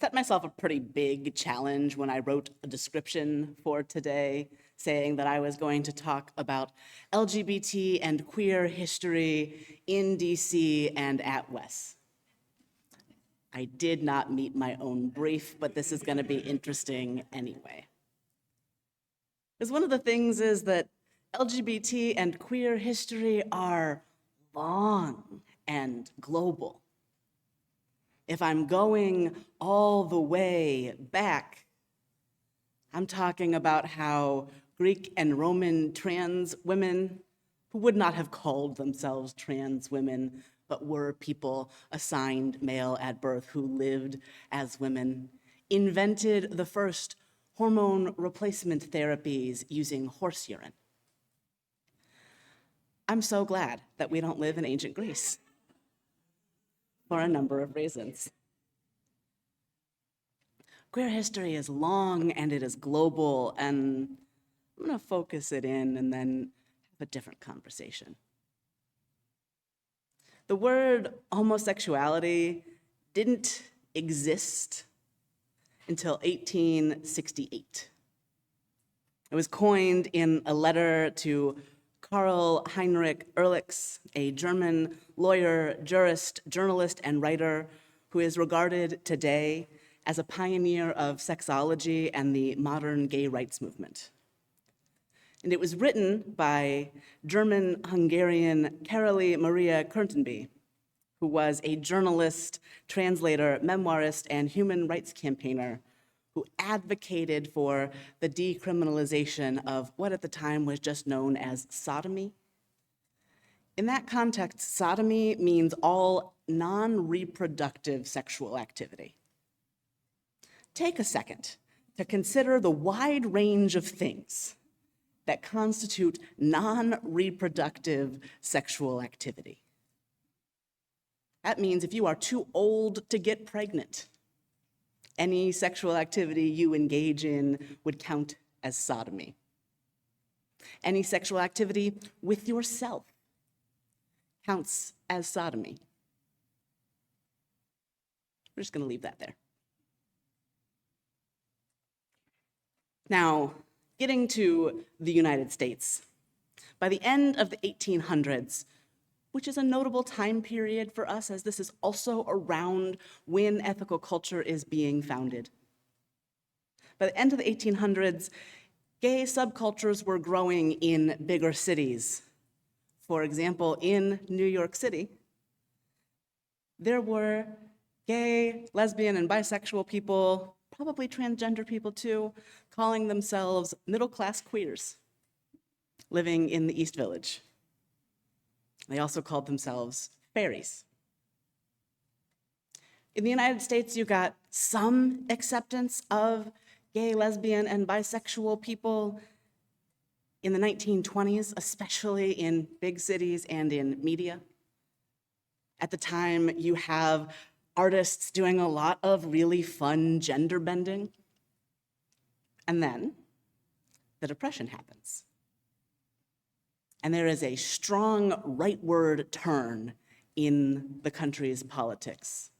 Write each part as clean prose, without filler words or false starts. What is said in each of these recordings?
set myself a pretty big challenge when I wrote a description for today, saying that I was going to talk about LGBT and queer history in DC and at WES. I did not meet my own brief, but this is going to be interesting anyway. Because one of the things is that LGBT and queer history are long and global. If I'm going all the way back, I'm talking about how Greek and Roman trans women, who would not have called themselves trans women, but were people assigned male at birth who lived as women, invented the first hormone replacement therapies using horse urine. I'm so glad that we don't live in ancient Greece for a number of reasons. Queer history is long and it is global, and I'm going to focus it in and then have a different conversation. The word homosexuality didn't exist until 1868. It was coined in a letter to Karl Heinrich Ehrlich, a German lawyer, jurist, journalist, and writer who is regarded today as a pioneer of sexology and the modern gay rights movement. And it was written by German-Hungarian Caroly Maria Kurtenby, who was a journalist, translator, memoirist, and human rights campaigner who advocated for the decriminalization of what at the time was just known as sodomy. In that context, sodomy means all non-reproductive sexual activity. Take a second to consider the wide range of things that constitute non-reproductive sexual activity. That means if you are too old to get pregnant, any sexual activity you engage in would count as sodomy. Any sexual activity with yourself counts as sodomy. We're just going to leave that there. Now, getting to the United States. By the end of the 1800s, which is a notable time period for us as this is also around when ethical culture is being founded. By the end of the 1800s, gay subcultures were growing in bigger cities. For example, in New York City, there were gay, lesbian, and bisexual people, probably transgender people too, calling themselves middle-class queers, living in the East Village. They also called themselves fairies. In the United States, you got some acceptance of gay, lesbian, and bisexual people in the 1920s, especially in big cities and in media. At the time, you have artists doing a lot of really fun gender bending. And then the Depression happens. And there is a strong rightward turn in the country's politics.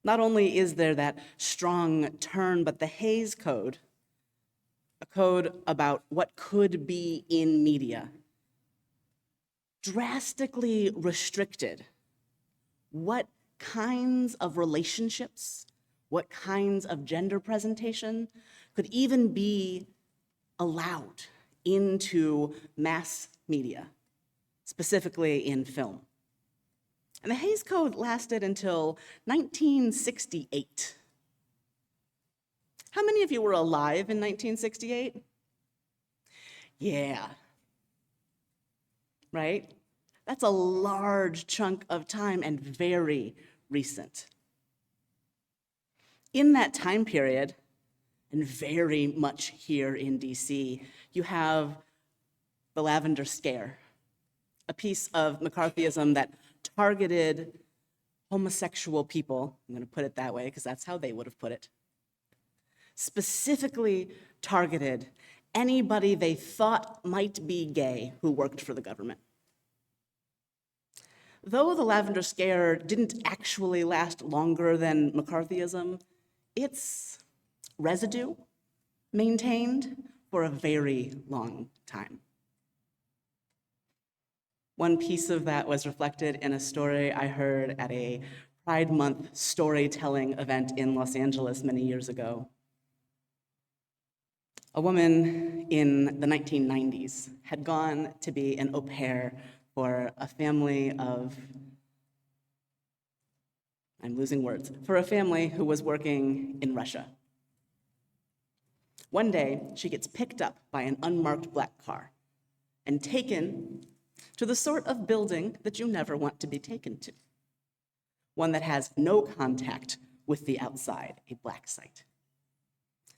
Not only is there that strong turn, but the Hays Code, a code about what could be in media, drastically restricted what kinds of relationships, what kinds of gender presentation could even be allowed into mass media, specifically in film. And the Hays Code lasted until 1968. How many of you were alive in 1968? Yeah. Right? That's a large chunk of time and very recent. In that time period, and very much here in DC, you have the Lavender Scare, a piece of McCarthyism that targeted homosexual people, I'm going to put it that way because that's how they would have put it, specifically targeted anybody they thought might be gay who worked for the government. Though the Lavender Scare didn't actually last longer than McCarthyism, its residue maintained for a very long time. One piece of that was reflected in a story I heard at a Pride Month storytelling event in Los Angeles many years ago. A woman in the 1990s had gone to be an au pair for a family of, I'm losing words, for a family who was working in Russia. One day, she gets picked up by an unmarked black car and taken to the sort of building that you never want to be taken to, one that has no contact with the outside, a black site.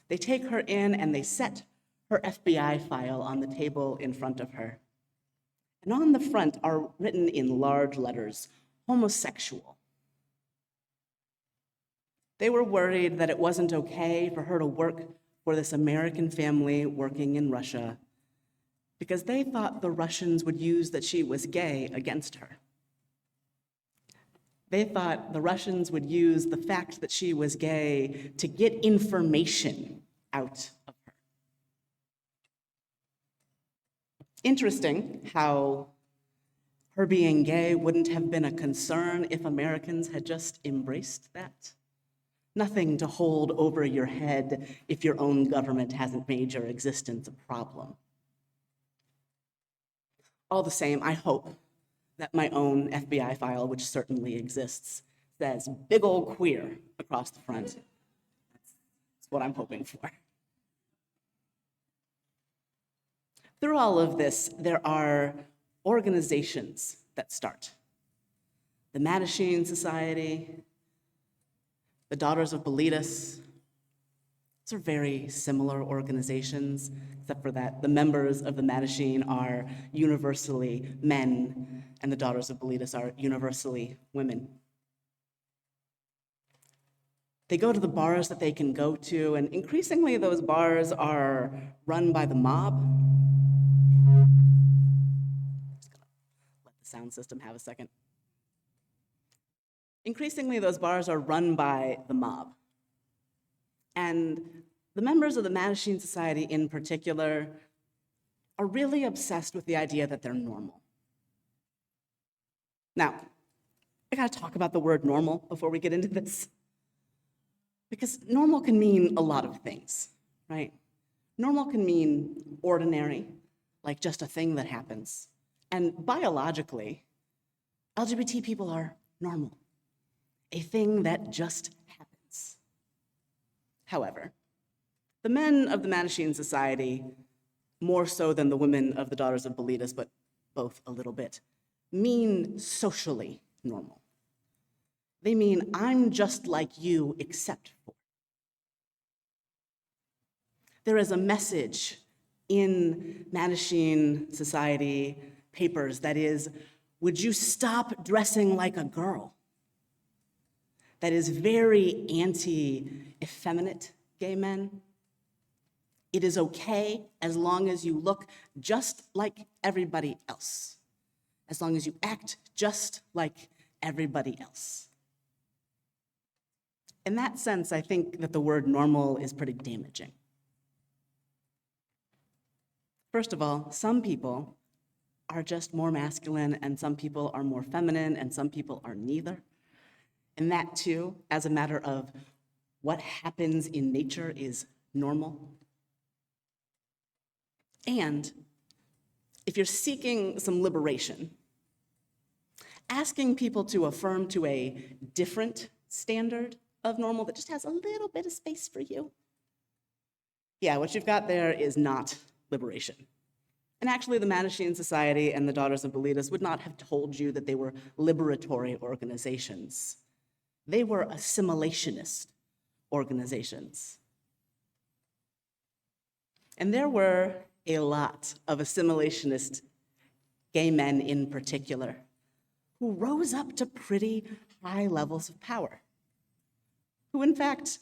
They take her in and they set her FBI file on the table in front of her. And on the front are written in large letters, homosexual. They were worried that it wasn't okay for her to work for this American family working in Russia because they thought the Russians would use that she was gay against her. They thought the Russians would use the fact that she was gay to get information out of her. Interesting how her being gay wouldn't have been a concern if Americans had just embraced that. Nothing to hold over your head if your own government hasn't made your existence a problem. All the same, I hope that my own FBI file, which certainly exists, says big old queer across the front. That's what I'm hoping for. Through all of this, there are organizations that start. The Mattachine Society, the Daughters of Bilitis. These are very similar organizations, except for that the members of the Mattachine are universally men, and the Daughters of Bilitis are universally women. They go to the bars that they can go to, and increasingly those bars are run by the mob. Just gonna let the sound system have a second. Increasingly, those bars are run by the mob. And the members of the Mattachine Society in particular are really obsessed with the idea that they're normal. Now, I gotta talk about the word normal before we get into this. Because normal can mean a lot of things, right? Normal can mean ordinary, like just a thing that happens. And biologically, LGBT people are normal, a thing that just happens. However, the men of the Mattachine Society, more so than the women of the Daughters of Bilitis, but both a little bit, mean socially normal. They mean I'm just like you except for. There is a message in Mattachine Society papers that is, would you stop dressing like a girl? That is very anti-effeminate gay men. It is okay as long as you look just like everybody else, as long as you act just like everybody else. In that sense, I think that the word normal is pretty damaging. First of all, some people are just more masculine and some people are more feminine and some people are neither. And that too, as a matter of what happens in nature is normal. And if you're seeking some liberation, asking people to affirm to a different standard of normal that just has a little bit of space for you, yeah, what you've got there is not liberation. And actually, the Mattachine Society and the Daughters of Bilitis would not have told you that they were liberatory organizations. They were assimilationist organizations. And there were a lot of assimilationist gay men in particular who rose up to pretty high levels of power, who in fact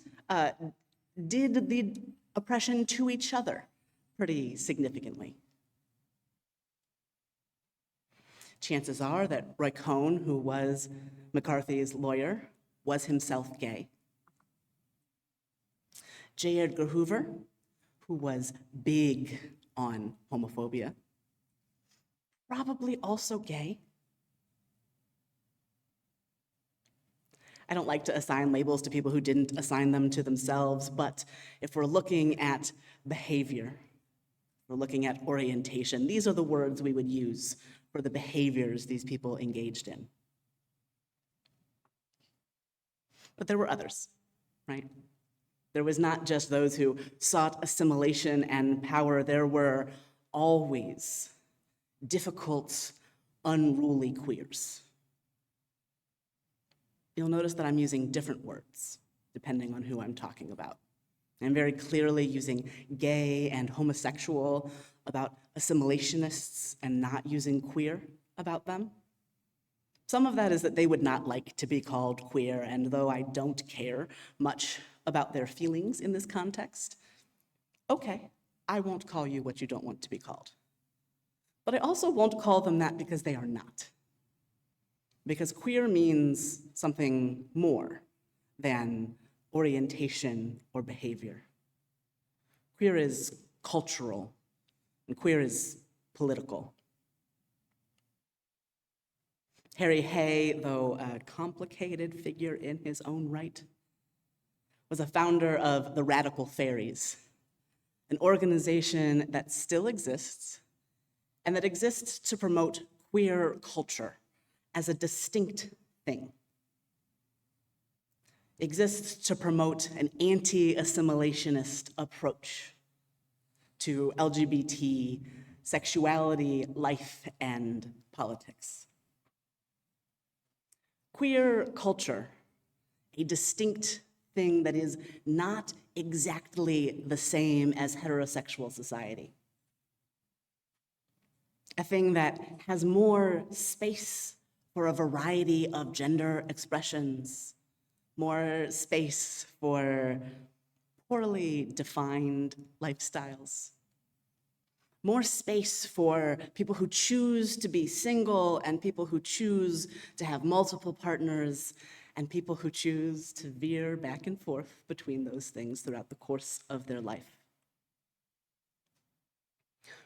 did the oppression to each other pretty significantly. Chances are that Roy Cohn, who was McCarthy's lawyer, was himself gay. J. Edgar Hoover, who was big on homophobia, probably also gay. I don't like to assign labels to people who didn't assign them to themselves, but if we're looking at behavior, we're looking at orientation, these are the words we would use for the behaviors these people engaged in. But there were others, right? There was not just those who sought assimilation and power, there were always difficult, unruly queers. You'll notice that I'm using different words depending on who I'm talking about. I'm very clearly using gay and homosexual about assimilationists and not using queer about them. Some of that is that they would not like to be called queer, and though I don't care much about their feelings in this context, okay, I won't call you what you don't want to be called. But I also won't call them that because they are not. Because queer means something more than orientation or behavior. Queer is cultural, and queer is political. Harry Hay, though a complicated figure in his own right, was a founder of the Radical Fairies, an organization that still exists and that exists to promote queer culture as a distinct thing. Exists to promote an anti-assimilationist approach to LGBT sexuality, life, and politics. Queer culture, a distinct thing that is not exactly the same as heterosexual society. A thing that has more space for a variety of gender expressions, more space for poorly defined lifestyles, more space for people who choose to be single and people who choose to have multiple partners and people who choose to veer back and forth between those things throughout the course of their life.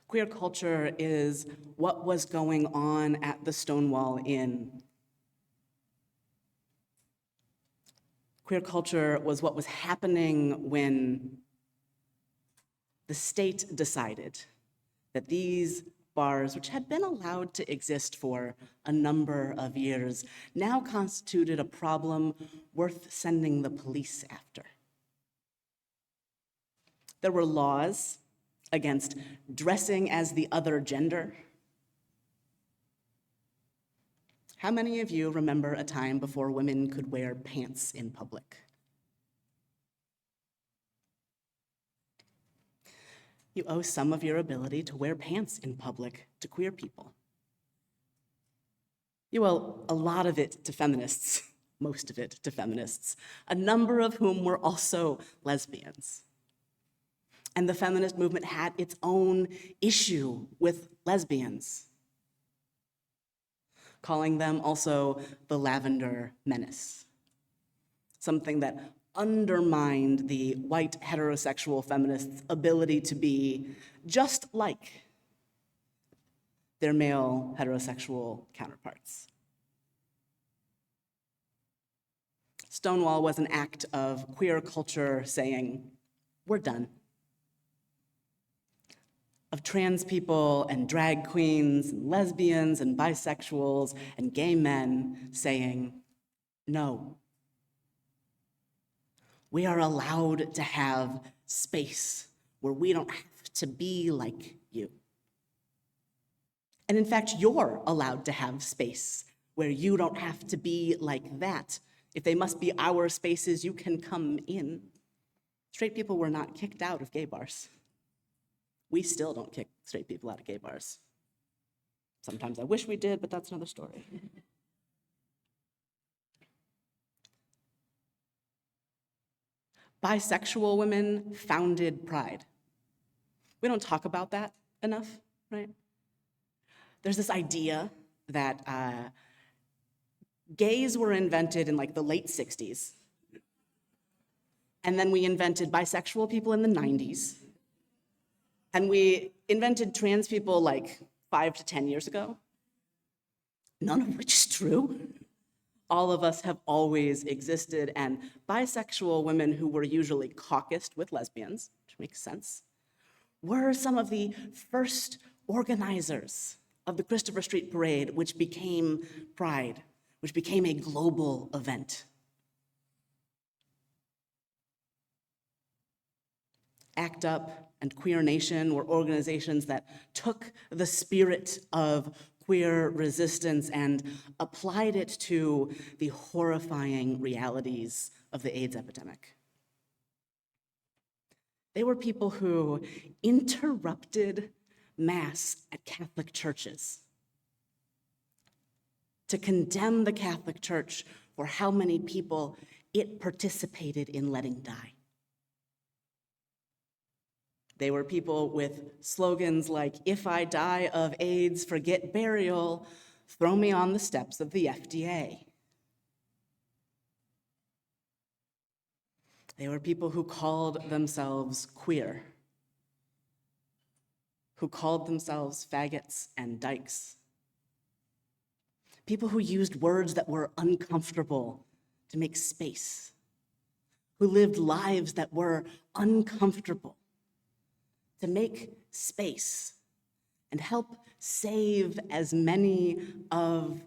Queer culture is what was going on at the Stonewall Inn. Queer culture was what was happening when the state decided that these bars, which had been allowed to exist for a number of years, now constituted a problem worth sending the police after. There were laws against dressing as the other gender. How many of you remember a time before women could wear pants in public? You owe some of your ability to wear pants in public to queer people. You owe a lot of it to feminists, most of it to feminists, a number of whom were also lesbians. And the feminist movement had its own issue with lesbians, calling them also the Lavender Menace, something that undermined the white heterosexual feminists' ability to be just like their male heterosexual counterparts. Stonewall was an act of queer culture saying, we're done. Of trans people and drag queens and lesbians and bisexuals and gay men saying, no. We are allowed to have space where we don't have to be like you. And in fact, you're allowed to have space where you don't have to be like that. If they must be our spaces, you can come in. Straight people were not kicked out of gay bars. We still don't kick straight people out of gay bars. Sometimes I wish we did, but that's another story. Bisexual women founded Pride. We don't talk about that enough, right? There's this idea that gays were invented in like the late 60s. And then we invented bisexual people in the 90s. And we invented trans people like 5 to 10 years ago, none of which is true. All of us have always existed, and bisexual women who were usually caucused with lesbians, which makes sense, were some of the first organizers of the Christopher Street Parade, which became Pride, which became a global event. ACT UP and Queer Nation were organizations that took the spirit of queer resistance and applied it to the horrifying realities of the AIDS epidemic. They were people who interrupted Mass at Catholic churches to condemn the Catholic Church for how many people it participated in letting die. They were people with slogans like, "If I die of AIDS, forget burial, throw me on the steps of the FDA." They were people who called themselves queer, who called themselves faggots and dykes. People who used words that were uncomfortable to make space, who lived lives that were uncomfortable to make space and help save as many of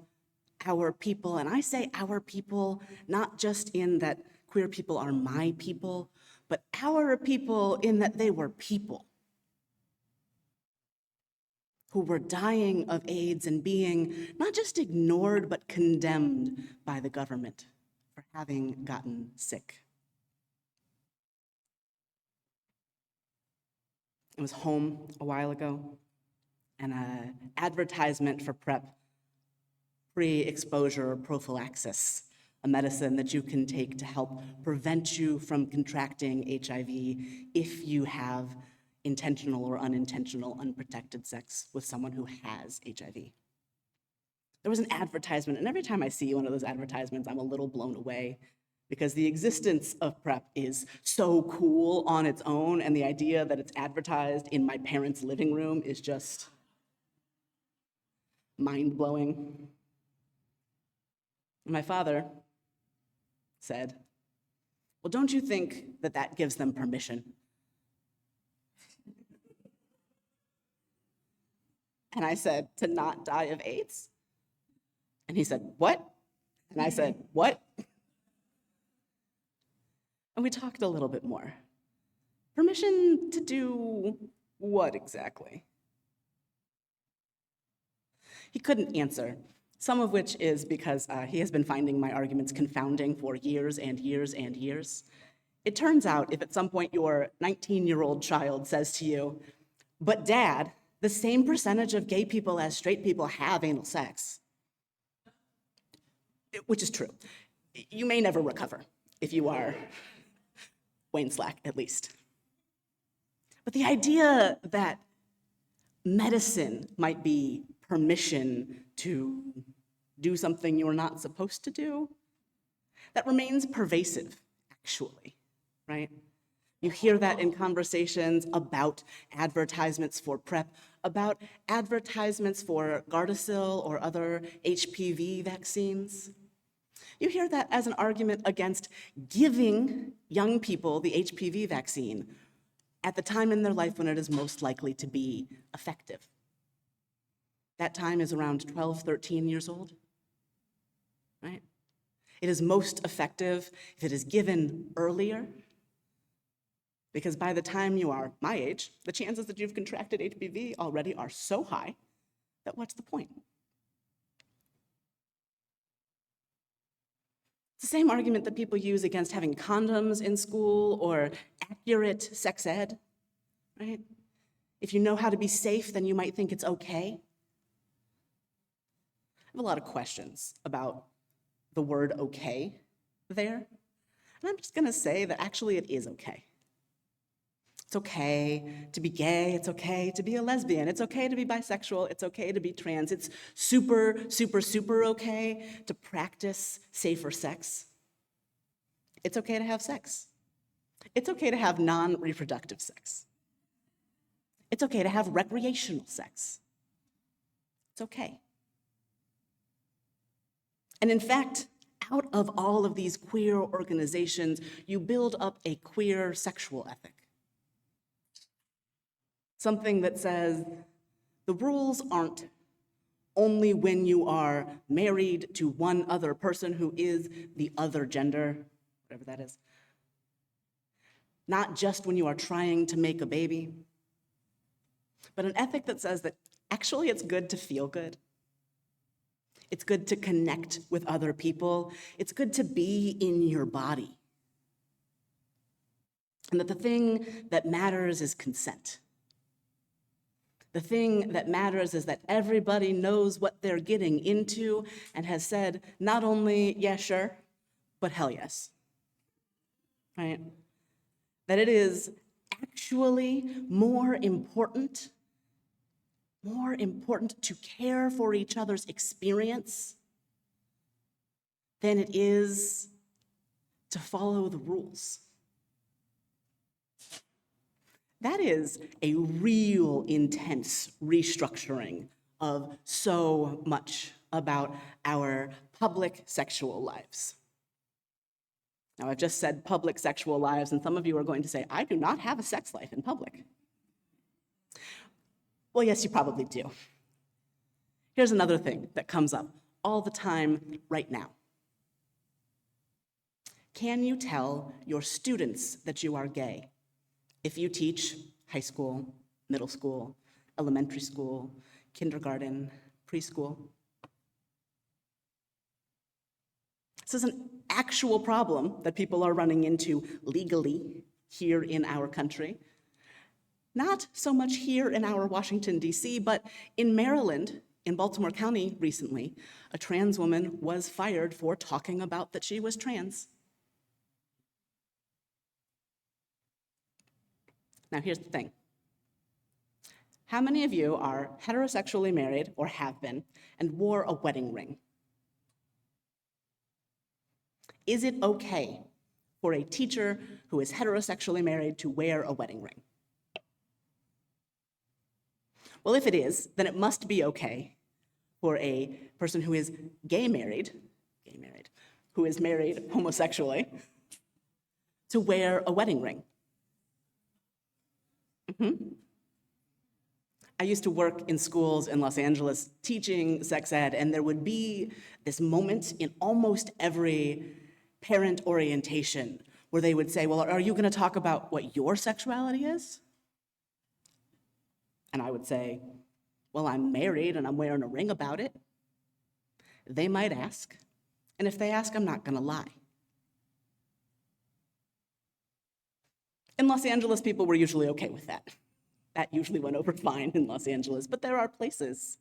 our people. And I say our people, not just in that queer people are my people, but our people in that they were people who were dying of AIDS and being not just ignored, but condemned by the government for having gotten sick. I was home a while ago, and an advertisement for PrEP, pre-exposure prophylaxis, a medicine that you can take to help prevent you from contracting HIV if you have intentional or unintentional unprotected sex with someone who has HIV. There was an advertisement, and every time I see one of those advertisements, I'm a little blown away, because the existence of PrEP is so cool on its own, and the idea that it's advertised in my parents' living room is just mind-blowing. My father said, "Well, don't you think that that gives them permission?" And I said, "To not die of AIDS?" And he said, "What?" And I said, "What?" And we talked a little bit more. Permission to do what exactly? He couldn't answer, some of which is because he has been finding my arguments confounding for years and years and years. It turns out if at some point your 19-year-old child says to you, "But Dad, the same percentage of gay people as straight people have anal sex," which is true. You may never recover if you are Wayne Slack, at least. But the idea that medicine might be permission to do something you're not supposed to do, that remains pervasive, actually, right? You hear that in conversations about advertisements for PrEP, about advertisements for Gardasil or other HPV vaccines. You hear that as an argument against giving young people the HPV vaccine at the time in their life when it is most likely to be effective. That time is around 12, 13 years old, right? It is most effective if it is given earlier, because by the time you are my age, the chances that you've contracted HPV already are so high that what's the point? It's the same argument that people use against having condoms in school or accurate sex ed, right? If you know how to be safe, then you might think it's okay. I have a lot of questions about the word okay there. And I'm just gonna say that actually it is okay. It's okay to be gay, it's okay to be a lesbian, it's okay to be bisexual, it's okay to be trans, it's super, super, super okay to practice safer sex. It's okay to have sex. It's okay to have non-reproductive sex. It's okay to have recreational sex. It's okay. And in fact, out of all of these queer organizations, you build up a queer sexual ethic. Something that says the rules aren't only when you are married to one other person who is the other gender, whatever that is. Not just when you are trying to make a baby, but an ethic that says that actually it's good to feel good. It's good to connect with other people. It's good to be in your body. And that the thing that matters is consent. The thing that matters is that everybody knows what they're getting into and has said not only, yeah, sure, but hell yes, right? That it is actually more important to care for each other's experience than it is to follow the rules. That is a real intense restructuring of so much about our public sexual lives. Now, I've just said public sexual lives, and some of you are going to say, I do not have a sex life in public. Well, yes, you probably do. Here's another thing that comes up all the time right now. Can you tell your students that you are gay if you teach high school, middle school, elementary school, kindergarten, preschool? This is an actual problem that people are running into legally here in our country. Not so much here in our Washington, D.C., but in Maryland, in Baltimore County recently, a trans woman was fired for talking about that she was trans. Now, here's the thing. How many of you are heterosexually married or have been and wore a wedding ring? Is it okay for a teacher who is heterosexually married to wear a wedding ring? Well, if it is, then it must be okay for a person who is gay married, who is married homosexually, to wear a wedding ring. I used to work in schools in Los Angeles teaching sex ed, and there would be this moment in almost every parent orientation where they would say, well, are you going to talk about what your sexuality is? And I would say, well, I'm married and I'm wearing a ring about it. They might ask, and if they ask, I'm not going to lie. In Los Angeles, people were usually okay with that. That usually went over fine in Los Angeles, but there are places,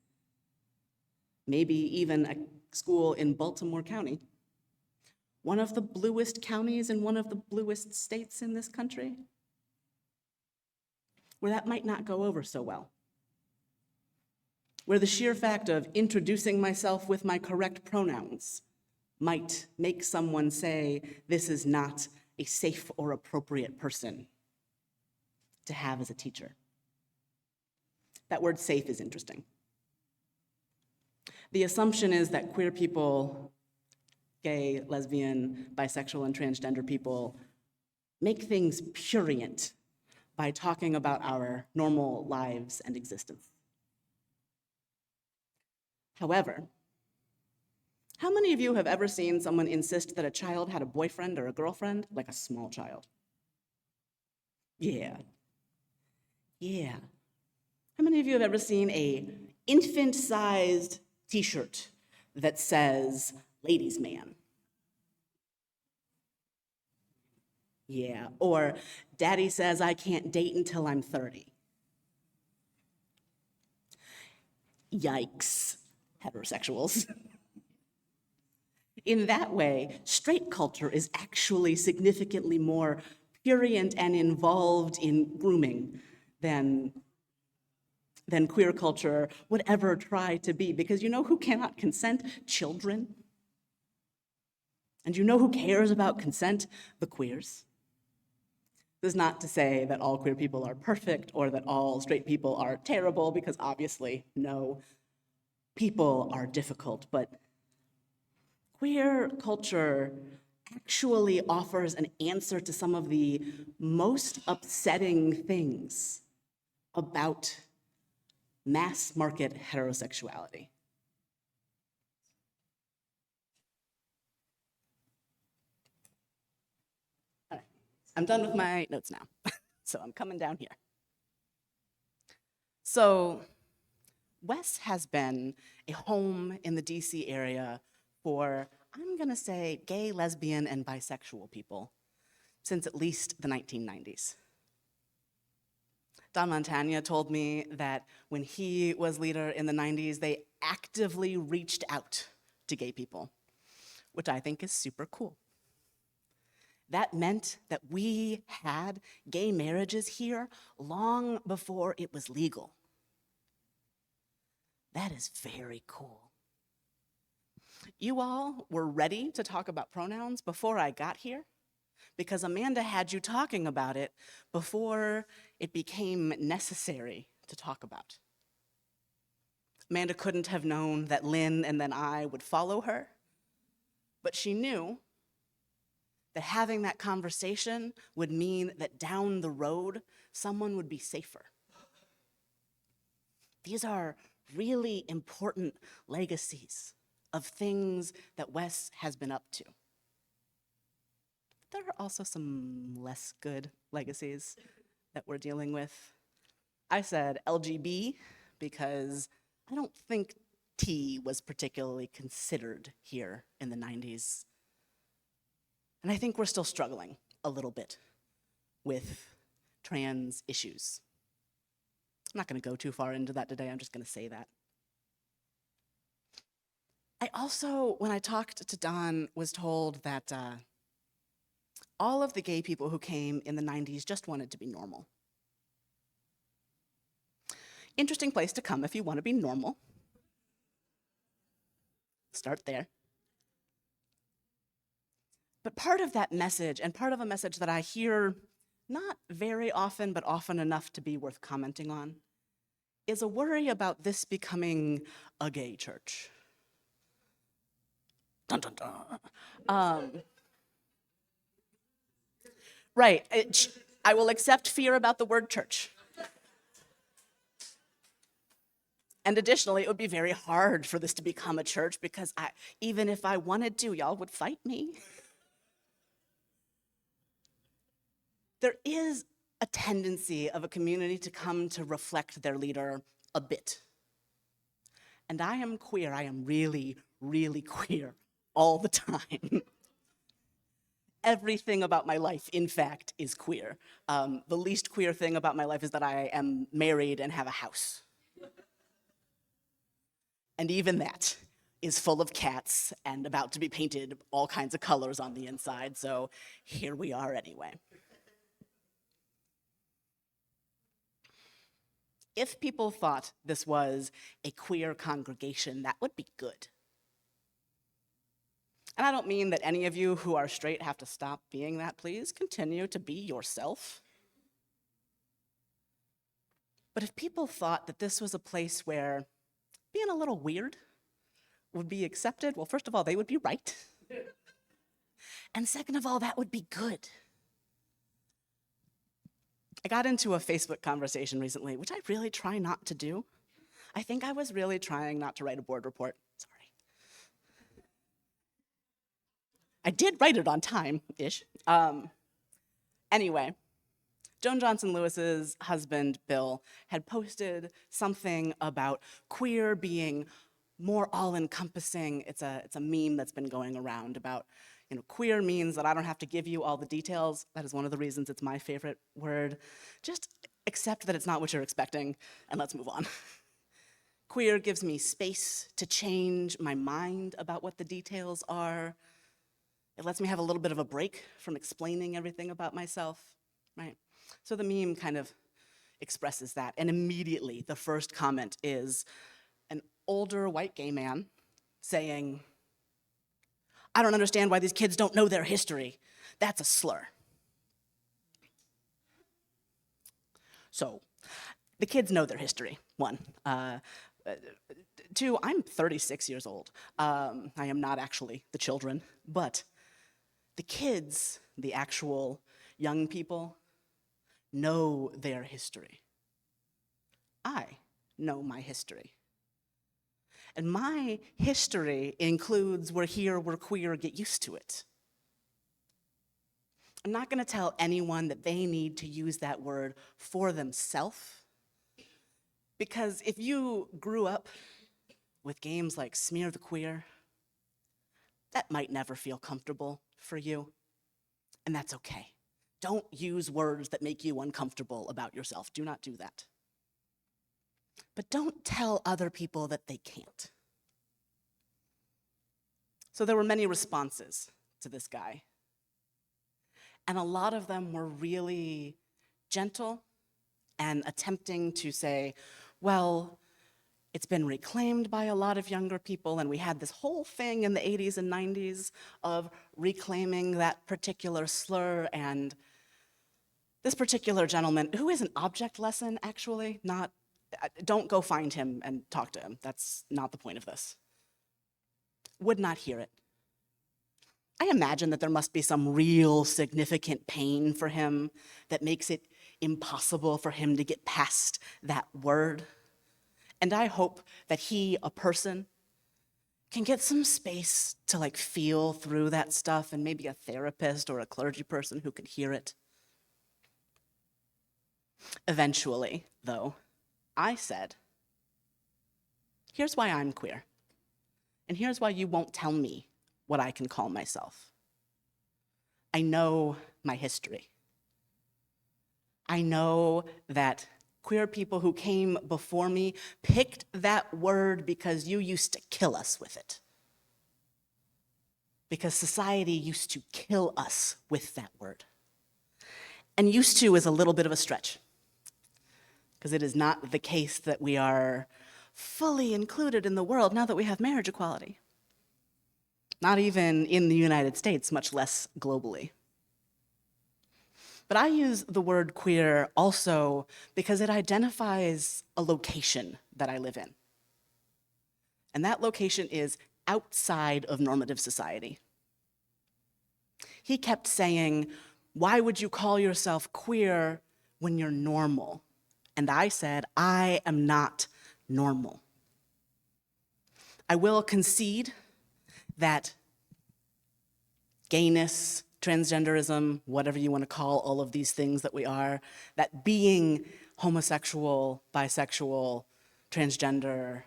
maybe even a school in Baltimore County, one of the bluest counties in one of the bluest states in this country, where that might not go over so well. Where the sheer fact of introducing myself with my correct pronouns might make someone say, this is not a safe or appropriate person to have as a teacher. That word safe is interesting. The assumption is that queer people, gay, lesbian, bisexual, and transgender people make things prurient by talking about our normal lives and existence. However, how many of you have ever seen someone insist that a child had a boyfriend or a girlfriend, like a small child? Yeah. How many of you have ever seen an infant-sized t-shirt that says, ladies' man? Yeah, or daddy says I can't date until I'm 30. Yikes, heterosexuals. In that way, straight culture is actually significantly more prurient and involved in grooming than queer culture would ever try to be. Because you know who cannot consent? Children. And you know who cares about consent? The queers. This is not to say that all queer people are perfect or that all straight people are terrible, because obviously, no, people are difficult, but queer culture actually offers an answer to some of the most upsetting things about mass market heterosexuality. All right, I'm done with my notes now, so I'm coming down here. So, WES has been a home in the DC area for, I'm gonna say, gay, lesbian, and bisexual people since at least the 1990s. Don Montagna told me that when he was leader in the 90s, they actively reached out to gay people, which I think is super cool. That meant that we had gay marriages here long before it was legal. That is very cool. You all were ready to talk about pronouns before I got here, because Amanda had you talking about it before it became necessary to talk about. Amanda couldn't have known that Lynn and then I would follow her, but she knew that having that conversation would mean that down the road, someone would be safer. These are really important legacies of things that WES has been up to. There are also some less good legacies that we're dealing with. I said LGB because I don't think T was particularly considered here in the 90s. And I think we're still struggling a little bit with trans issues. I'm not gonna go too far into that today, I'm just gonna say that. I also, when I talked to Don, was told that all of the gay people who came in the 90s just wanted to be normal. Interesting place to come if you want to be normal. Start there. But part of that message, and part of a message that I hear not very often, but often enough to be worth commenting on, is a worry about this becoming a gay church. Dun, dun, dun. Right, I will accept fear about the word church. And additionally, it would be very hard for this to become a church because even if I wanted to, y'all would fight me. There is a tendency of a community to come to reflect their leader a bit. And I am queer, I am really, really queer all the time. Everything about my life, in fact, is queer. The least queer thing about my life is that I am married and have a house. And even that is full of cats and about to be painted all kinds of colors on the inside, so here we are anyway. If people thought this was a queer congregation, that would be good. And I don't mean that any of you who are straight have to stop being that. Please continue to be yourself. But if people thought that this was a place where being a little weird would be accepted, well, first of all, they would be right. And second of all, that would be good. I got into a Facebook conversation recently, which I really try not to do. I think I was really trying not to write a board report. Sorry. I did write it on time-ish. Anyway, Joan Johnson Lewis's husband, Bill, had posted something about queer being more all-encompassing. It's a meme that's been going around about, queer means that I don't have to give you all the details. That is one of the reasons it's my favorite word. Just accept that it's not what you're expecting, and let's move on. Queer gives me space to change my mind about what the details are. It lets me have a little bit of a break from explaining everything about myself, right? So the meme kind of expresses that, and immediately the first comment is an older white gay man saying, "I don't understand why these kids don't know their history. That's a slur." So, the kids know their history, one. Two, I'm 36 years old. I am not actually the children, but the kids, the actual young people, know their history. I know my history. And my history includes we're here, we're queer, get used to it. I'm not gonna tell anyone that they need to use that word for themselves, because if you grew up with games like Smear the Queer, that might never feel comfortable for you, and that's okay. Don't use words that make you uncomfortable about yourself. Do not do that. But don't tell other people that they can't. So there were many responses to this guy. And a lot of them were really gentle and attempting to say, well, it's been reclaimed by a lot of younger people, and we had this whole thing in the 80s and 90s of reclaiming that particular slur, and this particular gentleman, who is an object lesson, actually, don't go find him and talk to him. That's not the point of this. Would not hear it. I imagine that there must be some real significant pain for him that makes it impossible for him to get past that word. And I hope that he, a person, can get some space to feel through that stuff, and maybe a therapist or a clergy person who can hear it. Eventually, though, I said, here's why I'm queer, and here's why you won't tell me what I can call myself. I know my history. I know that queer people who came before me picked that word because you used to kill us with it. Because society used to kill us with that word. And used to is a little bit of a stretch, because it is not the case that we are fully included in the world now that we have marriage equality. Not even in the United States, much less globally. But I use the word queer also because it identifies a location that I live in. And that location is outside of normative society. He kept saying, why would you call yourself queer when you're normal? And I said, I am not normal. I will concede that gayness, transgenderism, whatever you want to call all of these things that we are, that being homosexual, bisexual, transgender,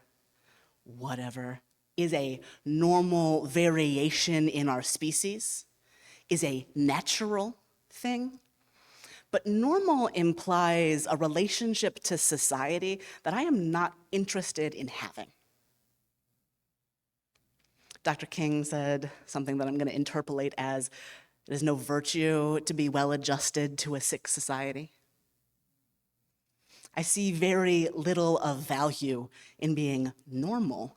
whatever, is a normal variation in our species, is a natural thing. But normal implies a relationship to society that I am not interested in having. Dr. King said something that I'm going to interpolate as, it is no virtue to be well-adjusted to a sick society. I see very little of value in being normal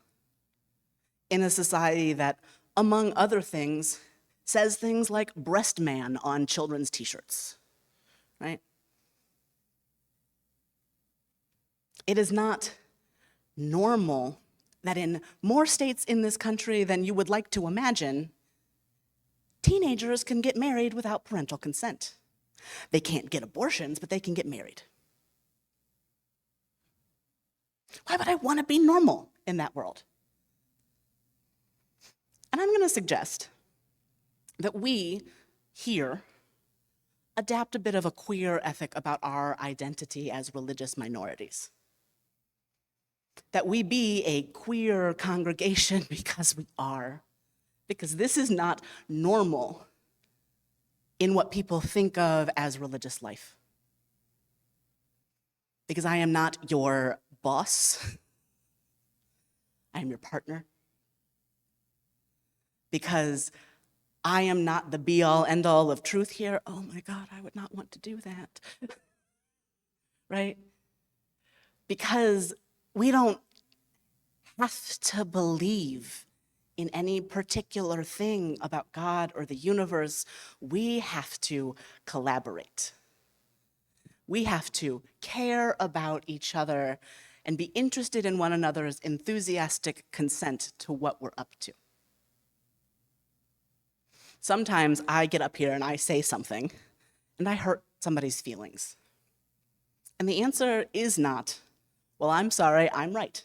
in a society that, among other things, says things like breast man on children's t-shirts, right? It is not normal that in more states in this country than you would like to imagine, teenagers can get married without parental consent. They can't get abortions, but they can get married. Why would I want to be normal in that world? And I'm going to suggest that we here adapt a bit of a queer ethic about our identity as religious minorities. That we be a queer congregation because we are. Because this is not normal in what people think of as religious life. Because I am not your boss. I am your partner. Because I am not the be-all, end-all of truth here. Oh my God, I would not want to do that. Right? Because we don't have to believe in any particular thing about God or the universe. We have to collaborate. We have to care about each other and be interested in one another's enthusiastic consent to what we're up to. Sometimes I get up here and I say something, and I hurt somebody's feelings. And the answer is not, well, I'm sorry, I'm right.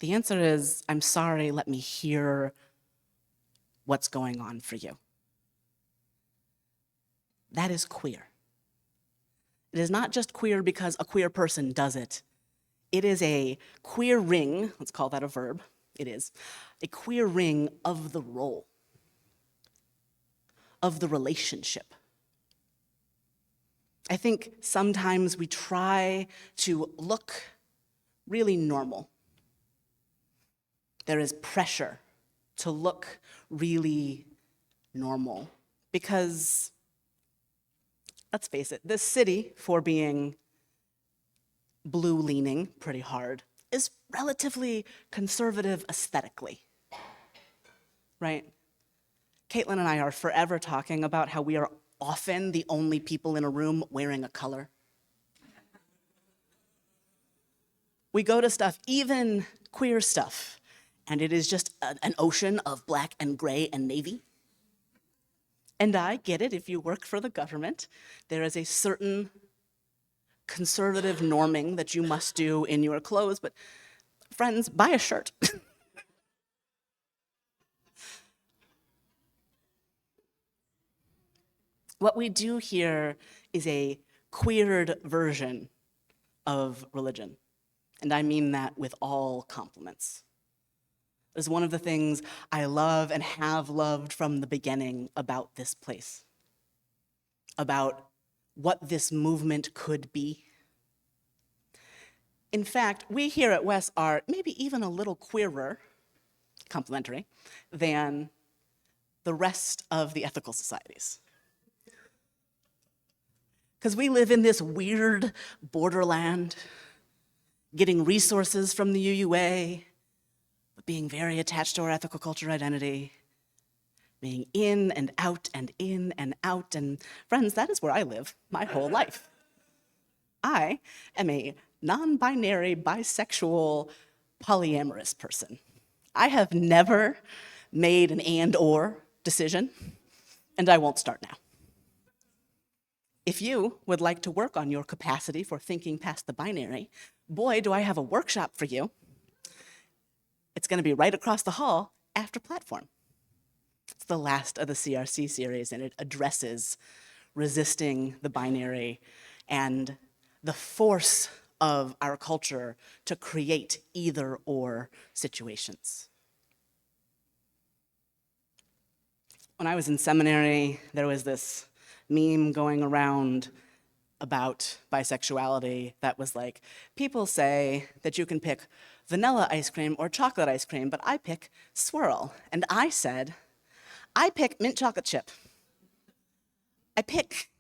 The answer is, I'm sorry, let me hear what's going on for you. That is queer. It is not just queer because a queer person does it. It is a queer ring, let's call that a verb, it is, a queer ring of the role, of the relationship. I think sometimes we try to look really normal. There is pressure to look really normal because, let's face it, this city, for being blue-leaning pretty hard, is relatively conservative aesthetically, right? Caitlin and I are forever talking about how we are often the only people in a room wearing a color. We go to stuff, even queer stuff, and it is just an ocean of black and gray and navy. And I get it, if you work for the government, there is a certain conservative norming that you must do in your clothes, but friends, buy a shirt. What we do here is a queered version of religion, and I mean that with all compliments. It is one of the things I love and have loved from the beginning about this place, about what this movement could be. In fact, we here at WES are maybe even a little queerer, complimentary, than the rest of the ethical societies. Because we live in this weird borderland, getting resources from the UUA, but being very attached to our ethical culture identity, being in and out and in and out. And friends, that is where I live my whole life. I am a non-binary, bisexual, polyamorous person. I have never made an and/or decision, and I won't start now. If you would like to work on your capacity for thinking past the binary, boy, do I have a workshop for you. It's going to be right across the hall after platform. It's the last of the CRC series, and it addresses resisting the binary and the force of our culture to create either-or situations. When I was in seminary, there was this meme going around about bisexuality that was like, people say that you can pick vanilla ice cream or chocolate ice cream, but I pick swirl. And I said, I pick mint chocolate chip. I pick,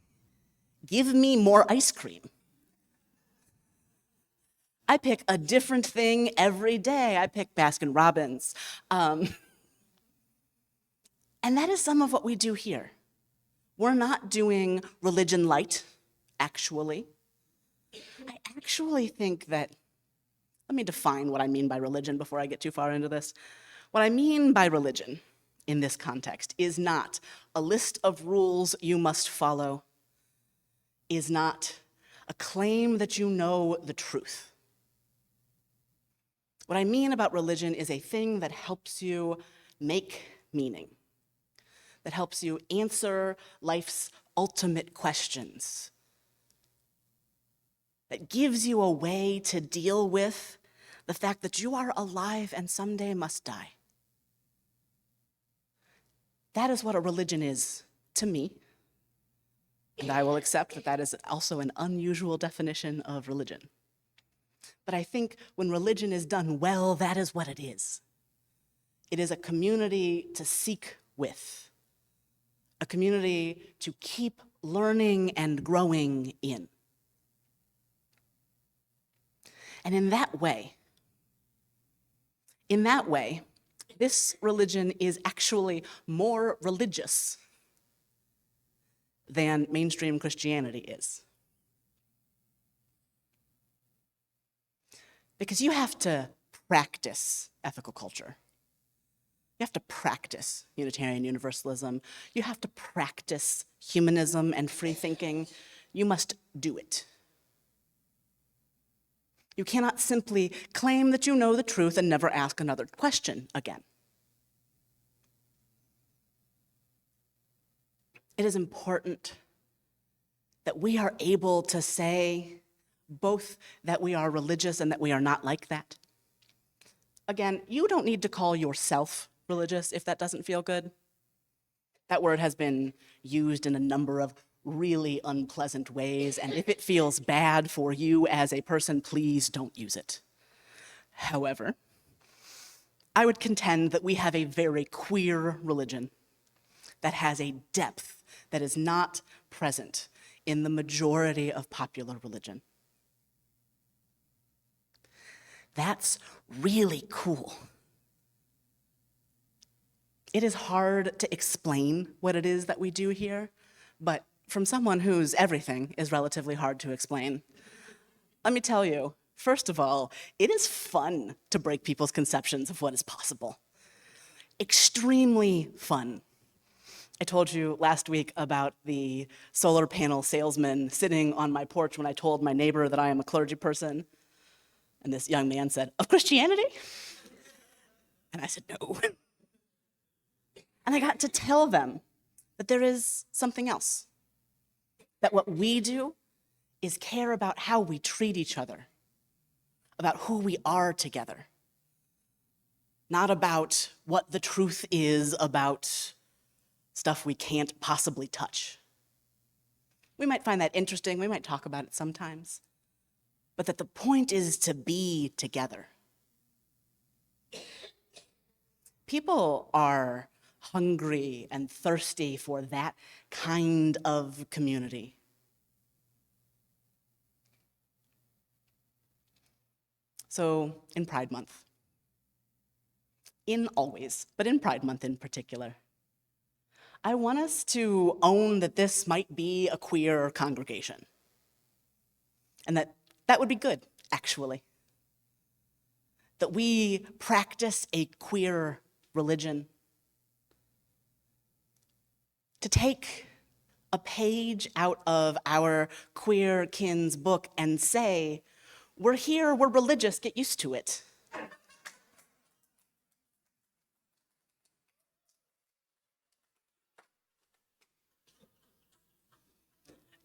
give me more ice cream. I pick a different thing every day. I pick Baskin Robbins. And that is some of what we do here. We're not doing religion light, actually. I actually think that, let me define what I mean by religion before I get too far into this. What I mean by religion in this context is not a list of rules you must follow, is not a claim that you know the truth. What I mean about religion is a thing that helps you make meaning, that helps you answer life's ultimate questions, that gives you a way to deal with the fact that you are alive and someday must die. That is what a religion is to me, and I will accept that that is also an unusual definition of religion. But I think when religion is done well, that is what it is. It is a community to seek with, a community to keep learning and growing in. And in that way, this religion is actually more religious than mainstream Christianity is. Because you have to practice ethical culture. You have to practice Unitarian Universalism. You have to practice humanism and free thinking. You must do it. You cannot simply claim that you know the truth and never ask another question again. It is important that we are able to say both that we are religious and that we are not like that. Again, you don't need to call yourself religious if that doesn't feel good. That word has been used in a number of really unpleasant ways, and if it feels bad for you as a person, please don't use it. However, I would contend that we have a very queer religion that has a depth that is not present in the majority of popular religion. That's really cool. It is hard to explain what it is that we do here, but from someone whose everything is relatively hard to explain, let me tell you, first of all, it is fun to break people's conceptions of what is possible. Extremely fun. I told you last week about the solar panel salesman sitting on my porch when I told my neighbor that I am a clergy person. And this young man said, "Of Christianity?" And I said, "No." And I got to tell them that there is something else. That what we do is care about how we treat each other, about who we are together, not about what the truth is about stuff we can't possibly touch. We might find that interesting, we might talk about it sometimes, but that the point is to be together. People are hungry and thirsty for that kind of community. So in Pride Month, in always, but in Pride Month in particular, I want us to own that this might be a queer congregation. And that would be good, actually. That we practice a queer religion. To take a page out of our queer kin's book and say, "We're here, we're religious, get used to it."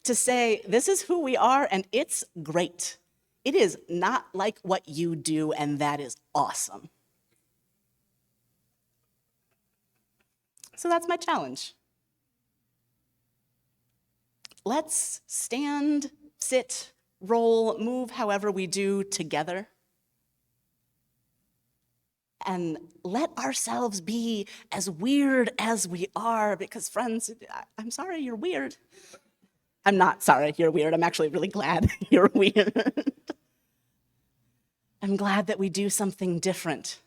To say, "This is who we are and it's great. It is not like what you do and that is awesome." So that's my challenge. Let's stand, sit, roll, move however we do together. And let ourselves be as weird as we are, because friends, I'm sorry you're weird. I'm not sorry you're weird. I'm actually really glad you're weird. I'm glad that we do something different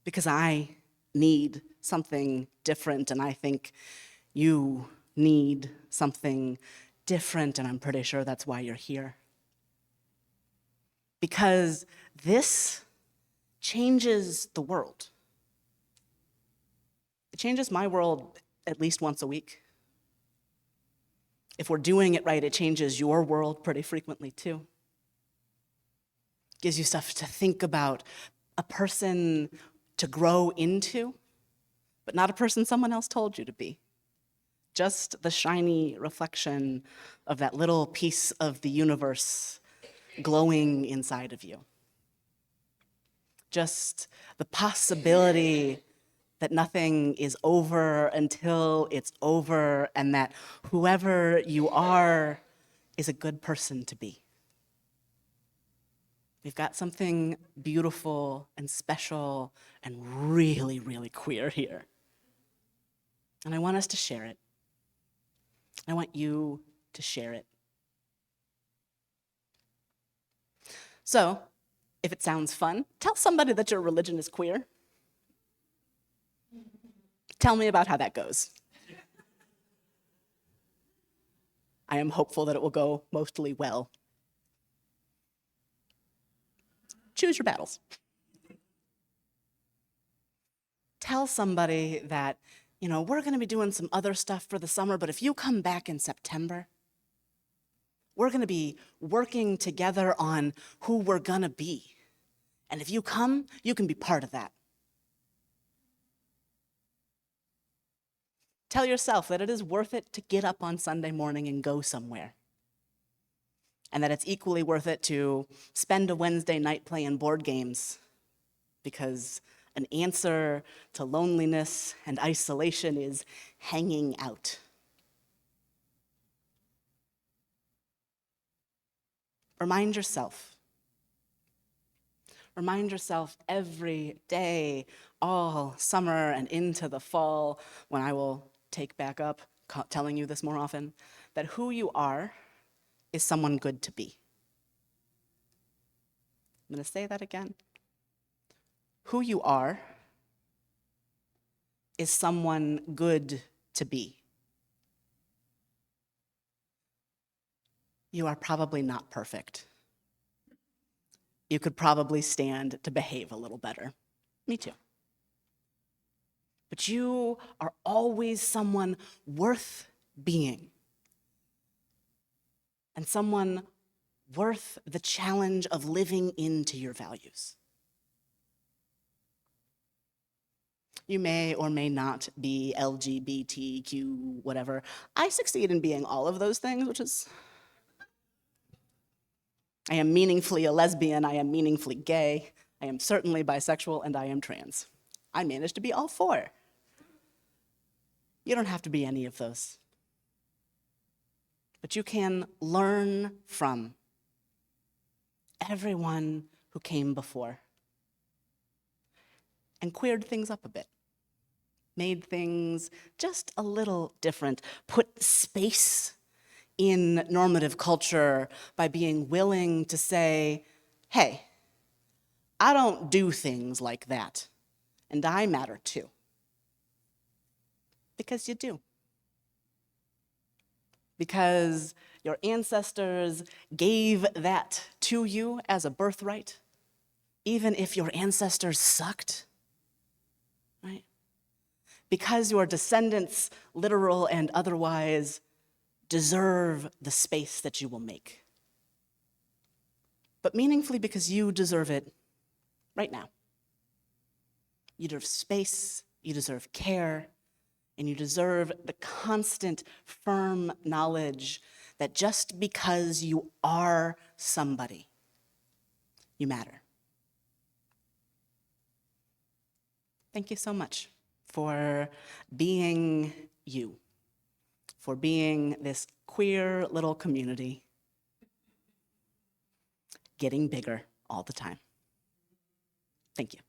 because I need something different, and I think you need something different, and I'm pretty sure that's why you're here. Because this changes the world. It changes my world at least once a week. If we're doing it right, it changes your world pretty frequently too. Gives you stuff to think about, a person to grow into, but not a person someone else told you to be. Just the shiny reflection of that little piece of the universe glowing inside of you. Just the possibility that nothing is over until it's over, and that whoever you are is a good person to be. We've got something beautiful and special and really, really queer here. And I want us to share it. I want you to share it. So, if it sounds fun, tell somebody that your religion is queer. Tell me about how that goes. I am hopeful that it will go mostly well. Choose your battles. Tell somebody that, we're going to be doing some other stuff for the summer, but if you come back in September, we're going to be working together on who we're going to be. And if you come, you can be part of that. Tell yourself that it is worth it to get up on Sunday morning and go somewhere. And that it's equally worth it to spend a Wednesday night playing board games, because an answer to loneliness and isolation is hanging out. Remind yourself every day, all summer and into the fall, when I will take back up telling you this more often, that who you are is someone good to be. I'm going to say that again. Who you are is someone good to be. You are probably not perfect. You could probably stand to behave a little better. Me too. But you are always someone worth being, and someone worth the challenge of living into your values. You may or may not be LGBTQ, whatever. I succeed in being all of those things, which is, I am meaningfully a lesbian, I am meaningfully gay, I am certainly bisexual, and I am trans. I managed to be all four. You don't have to be any of those. But you can learn from everyone who came before and queered things up a bit, made things just a little different, put space in normative culture by being willing to say, hey, I don't do things like that, and I matter too. Because you do. Because your ancestors gave that to you as a birthright, even if your ancestors sucked, right? Because your descendants, literal and otherwise, deserve the space that you will make. But meaningfully because you deserve it right now. You deserve space, you deserve care, and you deserve the constant, firm knowledge that just because you are somebody, you matter. Thank you so much for being you, for being this queer little community getting bigger all the time. Thank you.